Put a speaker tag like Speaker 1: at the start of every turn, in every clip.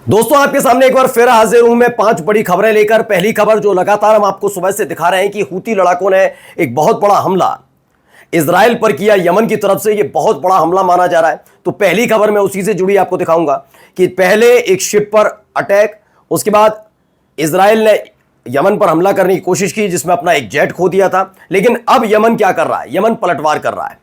Speaker 1: दोस्तों आपके सामने एक बार फिर हाजिर हूं मैं 5 बड़ी खबरें लेकर। पहली खबर जो लगातार हम आपको सुबह से दिखा रहे हैं कि हूती लड़ाकों ने एक बहुत बड़ा हमला इजराइल पर किया। यमन की तरफ से यह बहुत बड़ा हमला माना जा रहा है। तो पहली खबर मैं उसी से जुड़ी आपको दिखाऊंगा कि पहले एक शिप पर अटैक, उसके बाद इजराइल ने यमन पर हमला करने की कोशिश की जिसमें अपना एक जेट खो दिया था। लेकिन अब यमन क्या कर रहा है? यमन पलटवार कर रहा है।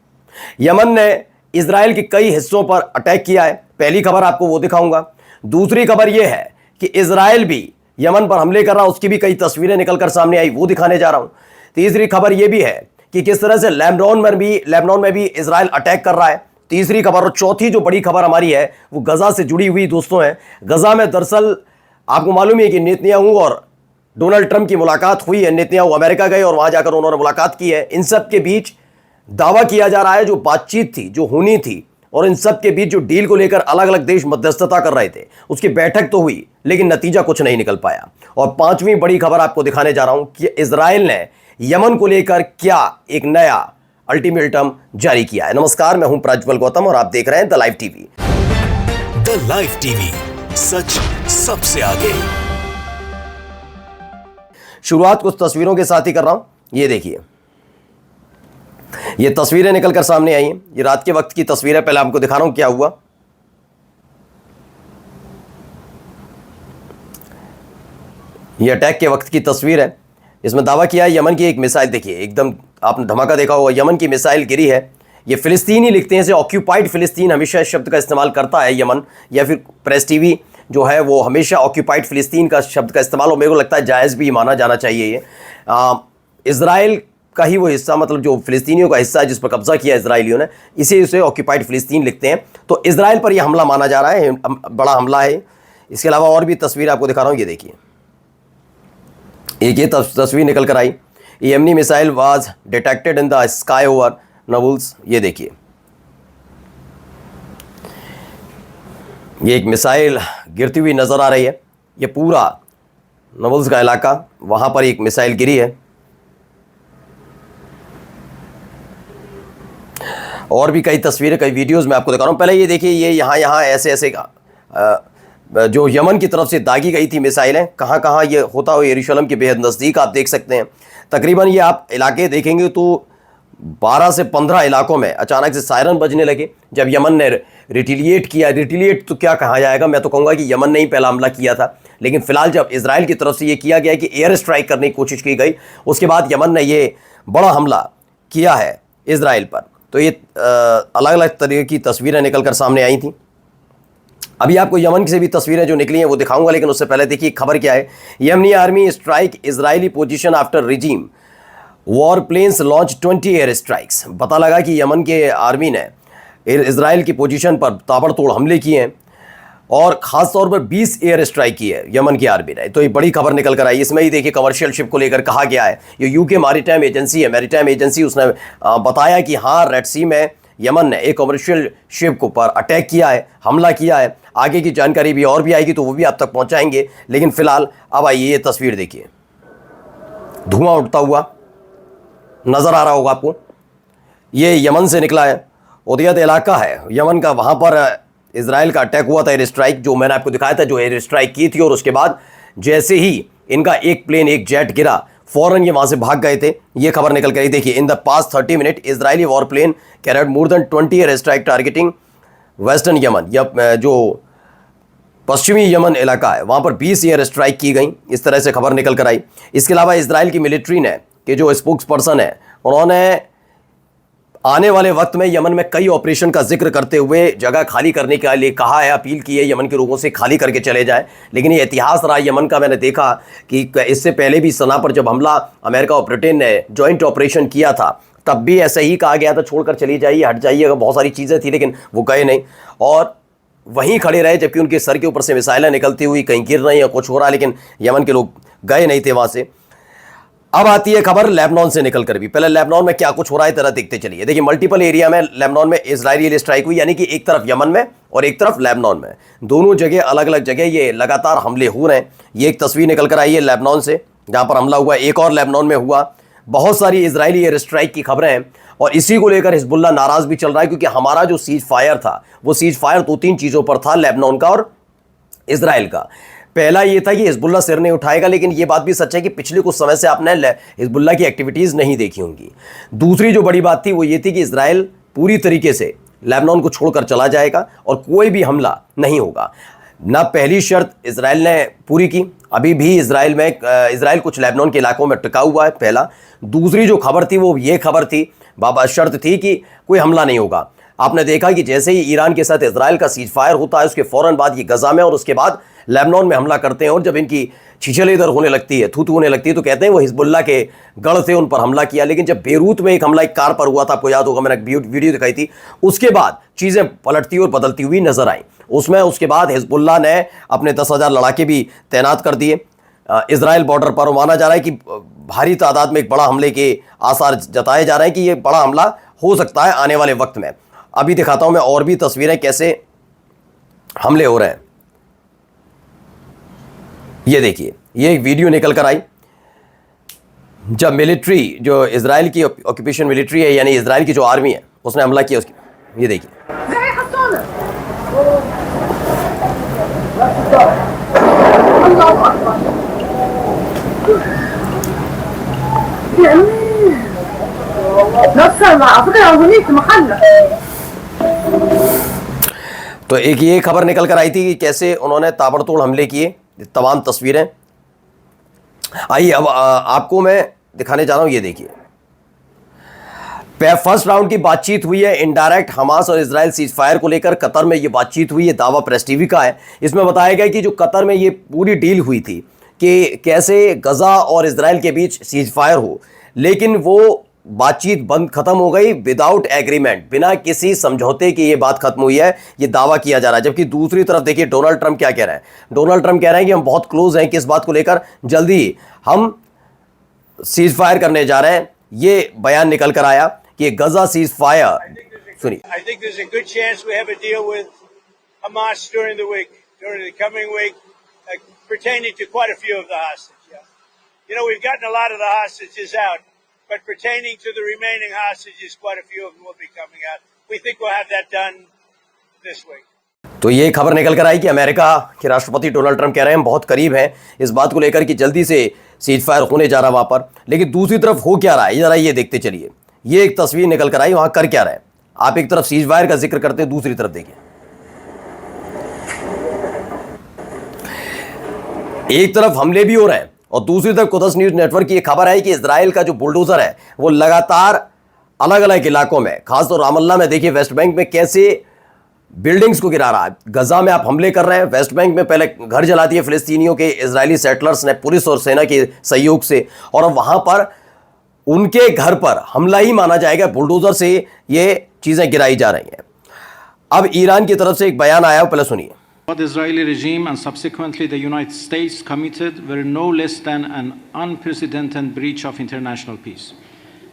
Speaker 1: यमन ने इजराइल के कई हिस्सों पर अटैक किया है। पहली खबर आपको वो दिखाऊंगा। दूसरी खबर यह है कि इजराइल भी यमन पर हमले कर रहा है, उसकी भी कई तस्वीरें निकलकर सामने आई, वो दिखाने जा रहा हूं। तीसरी खबर यह भी है कि किस तरह से लेबनान में भी इजराइल अटैक कर रहा है। तीसरी खबर और चौथी जो बड़ी खबर हमारी है वो गजा से जुड़ी हुई दोस्तों है। गजा में दरअसल आपको मालूम है कि नेतन्याहू और डोनाल्ड ट्रंप की मुलाकात हुई है। नेतन्याहू अमेरिका गए और वहां जाकर उन्होंने मुलाकात की है। इन सब के बीच दावा किया जा रहा है जो बातचीत थी, जो होनी थी, और इन सब के बीच जो डील को लेकर अलग अलग देश मध्यस्थता कर रहे थे, उसकी बैठक तो हुई लेकिन नतीजा कुछ नहीं निकल पाया। और पांचवी बड़ी खबर आपको दिखाने जा रहा हूं कि इजराइल ने यमन को लेकर क्या एक नया अल्टीमेटम जारी किया है। नमस्कार, मैं हूं प्रज्वल गौतम और आप देख रहे हैं the live TV.
Speaker 2: The live TV, सच सबसे आगे।
Speaker 1: शुरुआत कुछ तस्वीरों के साथ ही कर रहा हूं। ये देखिए, ये तस्वीरें निकलकर सामने आई हैं। ये रात के वक्त की तस्वीर है। पहले आपको दिखा रहा हूं क्या हुआ। ये अटैक के वक्त की तस्वीर है। इसमें दावा किया है यमन की एक मिसाइल, देखिए एकदम आपने धमाका देखा होगा, यमन की मिसाइल गिरी है। ये फिलिस्तीन ही लिखते हैं इसे, ऑक्यूपाइड फिलिस्तीन हमेशा इस शब्द का इस्तेमाल करता है यमन, या फिर प्रेस टीवी जो है वो हमेशा ऑक्यूपाइड फिलिस्तीन का शब्द का इस्तेमाल, और मेरे को लगता है जायज़ भी माना जाना चाहिए। ये इजराइल का ही वो हिस्सा, मतलब जो फिलिस्तीनियों का हिस्सा है जिस पर कब्जा किया इजराइलियों ने, इसे उसे ऑक्यूपाइड फिलिस्तीन लिखते हैं। तो इजराइल पर यह हमला माना जा रहा है, बड़ा हमला है। इसके अलावा और भी तस्वीर आपको दिखा रहा हूँ। ये देखिए, एक ये तस्वीर निकल कर आई। Yemeni missile was detected in the sky over Nablus. ये देखिए, ये एक मिसाइल गिरती हुई नजर आ रही है। ये पूरा नाबुल्स का इलाका, वहां पर एक मिसाइल गिरी है। और भी कई तस्वीरें, कई वीडियोस मैं आपको दिखा रहा हूँ। पहले ये देखिए, ये यहाँ ऐसे जो यमन की तरफ से दागी गई थी मिसाइलें, कहाँ ये होता हो, यरूशलेम के बेहद नज़दीक आप देख सकते हैं। तकरीबन ये आप इलाके देखेंगे तो 12 से 15 इलाकों में अचानक से सायरन बजने लगे जब यमन ने रिटिलिएट किया। रिटिलिएट तो क्या कहा जाएगा, मैं तो कहूँगा कि यमन ने ही पहला हमला किया था। लेकिन फिलहाल जब इजराइल की तरफ से ये किया गया कि एयर स्ट्राइक करने की कोशिश की गई, उसके बाद यमन ने ये बड़ा हमला किया है इजराइल पर। तो ये अलग अलग तरीके की तस्वीरें निकलकर सामने आई थी। अभी आपको यमन से भी तस्वीरें जो निकली हैं वो दिखाऊंगा, लेकिन उससे पहले देखिए खबर क्या है। Yemeni army strike Israeli position after regime war planes launch 20 air strikes. पता लगा कि यमन के आर्मी ने इजराइल की पोजीशन पर ताबड़तोड़ हमले किए हैं और ख़ास तौर पर 20 एयर स्ट्राइक की है यमन की आर्मी ने। तो ये बड़ी खबर निकल कर आई। इसमें ही देखिए कमर्शियल शिप को लेकर कहा गया है, ये यूके मैरीटाइम एजेंसी है, मैरीटाइम एजेंसी, उसने बताया कि हाँ, रेड सी में यमन ने एक कमर्शियल शिप को पर अटैक किया है, हमला किया है। आगे की जानकारी भी और भी आएगी तो वो भी आप तक पहुँचाएंगे। लेकिन फिलहाल अब आइए, ये तस्वीर देखिए, धुआं उठता हुआ नज़र आ रहा होगा आपको। ये यमन से निकला है, उदयत इलाका है यमन का, वहाँ पर इजराइल का अटैक हुआ था, एयर स्ट्राइक जो मैंने आपको दिखाया था, जो एयर स्ट्राइक की थी। और उसके बाद जैसे ही इनका एक प्लेन, एक जेट गिरा, फौरन ये वहाँ से भाग गए थे। ये खबर निकल कर आई। देखिए, in the past 30 minute Israeli war plane carried more than 20 air strike targeting western Yemen. या जो पश्चिमी यमन इलाका है वहाँ पर 20 एयर स्ट्राइक की गई। इस तरह से खबर निकल कर आई। इसके अलावा इजराइल की मिलिट्री ने, कि जो स्पोक्स पर्सन है, उन्होंने आने वाले वक्त में यमन में कई ऑपरेशन का जिक्र करते हुए जगह खाली करने के लिए कहा है, अपील की है यमन के लोगों से खाली करके चले जाएं। लेकिन ये इतिहास रहा यमन का। मैंने देखा कि इससे पहले भी सना पर जब हमला अमेरिका और ब्रिटेन ने जॉइंट ऑपरेशन किया था, तब भी ऐसे ही कहा गया था, छोड़कर चली जाइए, हट जाइएगा, बहुत सारी चीज़ें थी, लेकिन वो गए नहीं और वहीं खड़े रहे, जबकि उनके सर के ऊपर से मिसाइलें निकलती हुई कहीं गिर रही या कुछ हो रहा, लेकिन यमन के लोग गए नहीं थे वहाँ से। अब आती है खबर लेबनान से निकल कर भी। पहले लेबनान में क्या कुछ हो रहा है जरा देखते चलिए। देखिए, मल्टीपल एरिया में लेबनान में इजरायली स्ट्राइक हुई, यानी कि एक तरफ यमन में और एक तरफ लेबनान में, दोनों जगह अलग अलग जगह ये लगातार हमले हो रहे हैं। ये एक तस्वीर निकल कर आई है लेबनान से, जहां पर हमला हुआ। एक और लेबनान में हुआ। बहुत सारी इजरायली एयर स्ट्राइक की खबरें हैं और इसी को लेकर हिजबुल्लाह नाराज भी चल रहा है, क्योंकि हमारा जो सीज फायर था वो सीज फायर 2-3 चीज़ों पर था, लेबनान का और इजराइल का। पहला ये था कि हिजबुल्लाह सिर नहीं उठाएगा, लेकिन ये बात भी सच है कि पिछले कुछ समय से आपने हिजबुल्लाह की एक्टिविटीज़ नहीं देखी होंगी। दूसरी जो बड़ी बात थी वो ये थी कि इजराइल पूरी तरीके से लेबनान को छोड़कर चला जाएगा और कोई भी हमला नहीं होगा। ना पहली शर्त इजराइल ने पूरी की, अभी भी इजराइल कुछ लेबनान के इलाकों में टिका हुआ है, पहला। दूसरी जो खबर थी वो ये खबर थी, शर्त थी कि कोई हमला नहीं होगा। आपने देखा कि जैसे ही ईरान के साथ इजराइल का सीज फायर होता है, उसके फ़ौरन बाद ये गजा में और उसके बाद लेबनान में हमला करते हैं। और जब इनकी छिछल इधर होने लगती है, थू होने लगती है, तो कहते हैं वो हिजबुल्लाह के गढ़ थे, उन पर हमला किया। लेकिन जब बेरूत में एक हमला एक कार पर हुआ था, आपको याद होगा, मैंने वीडियो दिखाई थी, उसके बाद चीज़ें पलटती और बदलती हुई नजर आई। उसके बाद हिजबुल्लाह ने अपने 10,000 लड़ाके भी तैनात कर दिए इजराइल बॉर्डर पर। माना जा रहा है कि भारी तादाद में एक बड़ा हमले के आसार जताए जा रहे हैं कि ये बड़ा हमला हो सकता है आने वाले वक्त में। अभी दिखाता हूं मैं और भी तस्वीरें कैसे हमले हो रहे हैं। ये देखिए, ये एक वीडियो निकल कर आई जब मिलिट्री, जो इजराइल की ऑक्यूपेशन मिलिट्री है, यानी इजराइल की जो आर्मी है, उसने हमला किया उसकी। ये देखिए, तो एक ये खबर निकल कर आई थी कि कैसे उन्होंने ताबड़तोड़ हमले किए। तमाम तस्वीरें आइए अब आपको मैं दिखाने जा रहा हूं। ये देखिए, फर्स्ट राउंड की बातचीत हुई है इनडायरेक्ट हमास और इजराइल सीज फायर को लेकर। कतर में ये बातचीत हुई है, दावा प्रेस टीवी का है। इसमें बताया गया कि जो कतर में ये पूरी डील हुई थी कि कैसे गजा और इजराइल के बीच सीज फायर हो, लेकिन वो बातचीत बंद खत्म हो गई विदाउट एग्रीमेंट, बिना किसी समझौते की ये बात खत्म हुई है, ये दावा किया जा रहा है। जबकि दूसरी तरफ देखिए डोनाल्ड ट्रंप क्या कह रहे हैं। डोनाल्ड ट्रंप कह रहे हैं कि हम बहुत क्लोज हैं किस बात को लेकर, जल्दी हम सीज फायर करने जा रहे हैं। ये बयान निकल कर आया कि गजा सीज फायर, सुनिए।
Speaker 3: I think there's a good chance we have a deal with Hamas during the coming week, pertaining to quite a few of the hostages. Yeah. You know, we've gotten a lot of the hostages out, but pertaining to the remaining hostages, quite a few of them will be coming out. We think we'll have that done this week.
Speaker 1: तो ये खबर निकल कर आई कि America के राष्ट्रपति Donald Trump कह रहे हैं हम बहुत करीब हैं इस बात को लेकर कि जल्दी से सीज फायर होने जा रहा है वहां पर। लेकिन दूसरी तरफ हो क्या रहा है, जरा ये देखते चलिए। ये एक तस्वीर निकल कर आई, वहां कर क्या रहा है। आप एक तरफ सीज फायर का जिक्र करते हैं, दूसरी तरफ देखिए, एक तरफ हमले भी हो रहे हैं और दूसरी तरफ कुदस न्यूज नेटवर्क की खबर है कि इजराइल का जो बुलडोजर है वो लगातार अलग अलग इलाकों में, खासतौर रामल्ला में देखिए, वेस्ट बैंक में कैसे बिल्डिंग्स को गिरा रहा है। गजा में आप हमले कर रहे हैं, वेस्ट बैंक में पहले घर जला दिए फिलिस्तीनियों के इजरायली सेटलर्स ने पुलिस और सेना के सहयोग से, और अब वहां पर उनके घर पर हमला ही माना जाएगा, बुलडोजर से ये चीजें गिराई जा रही हैं। अब ईरान की तरफ से एक बयान आया, पहले सुनिए।
Speaker 4: What the Israeli regime and subsequently the United States committed were no less than an unprecedented breach of international peace.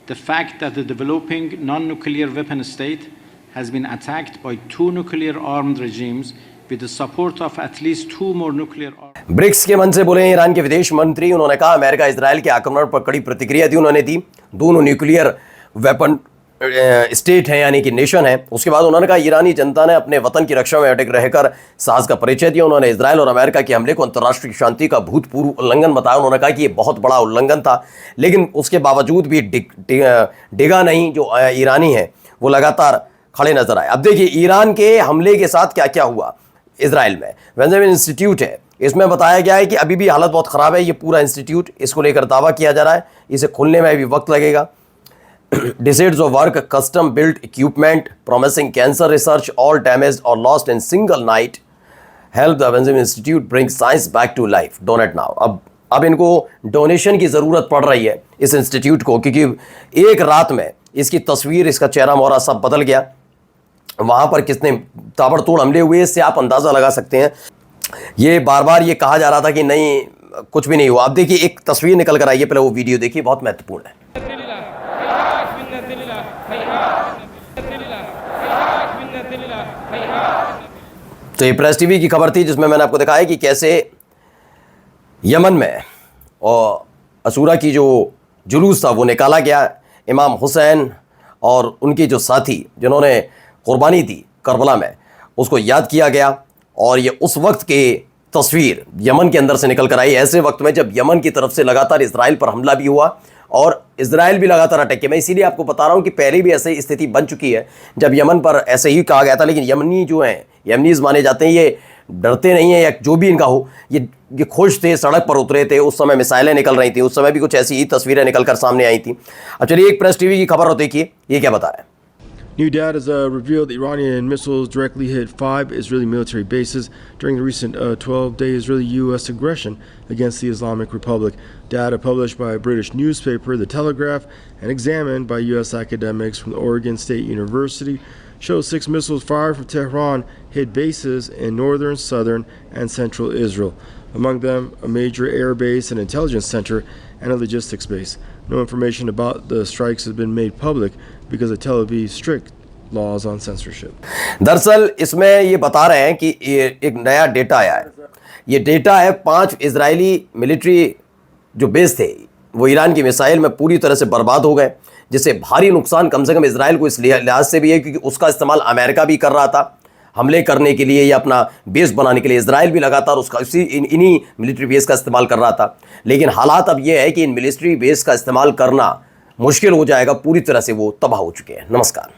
Speaker 4: The fact that the developing non-nuclear weapon state has been attacked by two nuclear-armed regimes with the support of at least two more nuclear-armed.
Speaker 1: BRICS के मन से बोले Iran के विदेश मंत्री, उन्होंने कहा America Israel के आक्रमण पर कड़ी प्रतिक्रिया दी उन्होंने दी। दोनों न्यूक्लियर वेपन स्टेट है, यानी कि नेशन है। उसके बाद उन्होंने कहा ईरानी जनता ने अपने वतन की रक्षा में अटक रहकर साहस का परिचय दिया। उन्होंने इजराइल और अमेरिका के हमले को अंतर्राष्ट्रीय शांति का भूतपूर्व उल्लंघन बताया। उन्होंने कहा कि ये बहुत बड़ा उल्लंघन था, लेकिन उसके बावजूद भी डिगा नहीं जो ईरानी है वो लगातार खड़े नजर आए। अब देखिए ईरान के हमले के साथ क्या क्या हुआ इजराइल में। वेंजामिन इंस्टीट्यूट है, इसमें बताया गया है कि अभी भी हालत बहुत ख़राब है। ये पूरा इंस्टीट्यूट, इसको लेकर दावा किया जा रहा है, इसे खुलने में भी वक्त लगेगा। Decades of work, custom built equipment, promising cancer research, all damaged or lost in single night. Help the Benjamin Institute bring science back to life. Donate now. अब इनको डोनेशन की ज़रूरत पड़ रही है इस इंस्टीट्यूट को, क्योंकि एक रात में इसकी तस्वीर, इसका चेहरा मोहरा सब बदल गया। वहाँ पर कितने ताबड़तोड़ हमले हुए, इससे आप अंदाज़ा लगा सकते हैं। ये बार बार ये कहा जा रहा था कि नहीं कुछ भी नहीं हुआ। आप देखिए एक तस्वीर निकल कर आई है, पहले वो वीडियो देखिए, बहुत महत्वपूर्ण है। तो ये प्रेस टीवी की खबर थी जिसमें मैंने आपको दिखाया कि कैसे यमन में और असूरा की जो जुलूस था वो निकाला गया। इमाम हुसैन और उनके जो साथी जिन्होंने कुर्बानी दी करबला में, उसको याद किया गया। और ये उस वक्त के तस्वीर यमन के अंदर से निकल कर आई, ऐसे वक्त में जब यमन की तरफ से लगातार इजराइल पर हमला भी हुआ और इजराइल भी लगातार अटैक किया। मैं इसीलिए आपको बता रहा हूं कि पहले भी ऐसी स्थिति बन चुकी है जब यमन पर ऐसे ही कहा गया था, लेकिन यमनी जो हैं, यमनीज माने जाते हैं, ये डरते नहीं है या जो भी इनका हो, ये खुश थे, सड़क पर उतरे थे। उस समय मिसाइलें निकल रही थी, उस समय भी कुछ ऐसी ही तस्वीरें निकल कर सामने आई थी। अब चलिए एक प्रेस टीवी की खबर हो, देखिए ये क्या बता रहे हैं।
Speaker 5: New data has revealed that Iranian missiles directly hit 5 Israeli military bases during the recent 12-day Israeli-U.S. aggression against the Islamic Republic. Data published by a British newspaper, The Telegraph, and examined by U.S. academics from the Oregon State University shows 6 missiles fired from Tehran hit bases in northern, southern, and central Israel. Among them, a major air base, an intelligence center, and a logistics base. No information about the strikes has been made public because of Tel Aviv's strict laws on censorship.
Speaker 1: दरअसल इसमें ये बता रहे हैं कि ये एक नया डेटा आया है। ये डेटा है 5 इजरायली मिलिट्री जो बेस थे वो ईरान की मिसाइल में पूरी तरह से बर्बाद हो गए, जिससे भारी नुकसान कम से कम इजराइल को इस लिहाज से भी है क्योंकि उसका इस्तेमाल अमेरिका भी कर रहा था हमले करने के लिए या अपना बेस बनाने के लिए। इजराइल भी लगातार उसका इन्हीं मिलिट्री बेस का इस्तेमाल कर रहा था, लेकिन हालात अब यह है कि इन मिलिट्री बेस का इस्तेमाल करना मुश्किल हो जाएगा, पूरी तरह से वो तबाह हो चुके हैं। नमस्कार।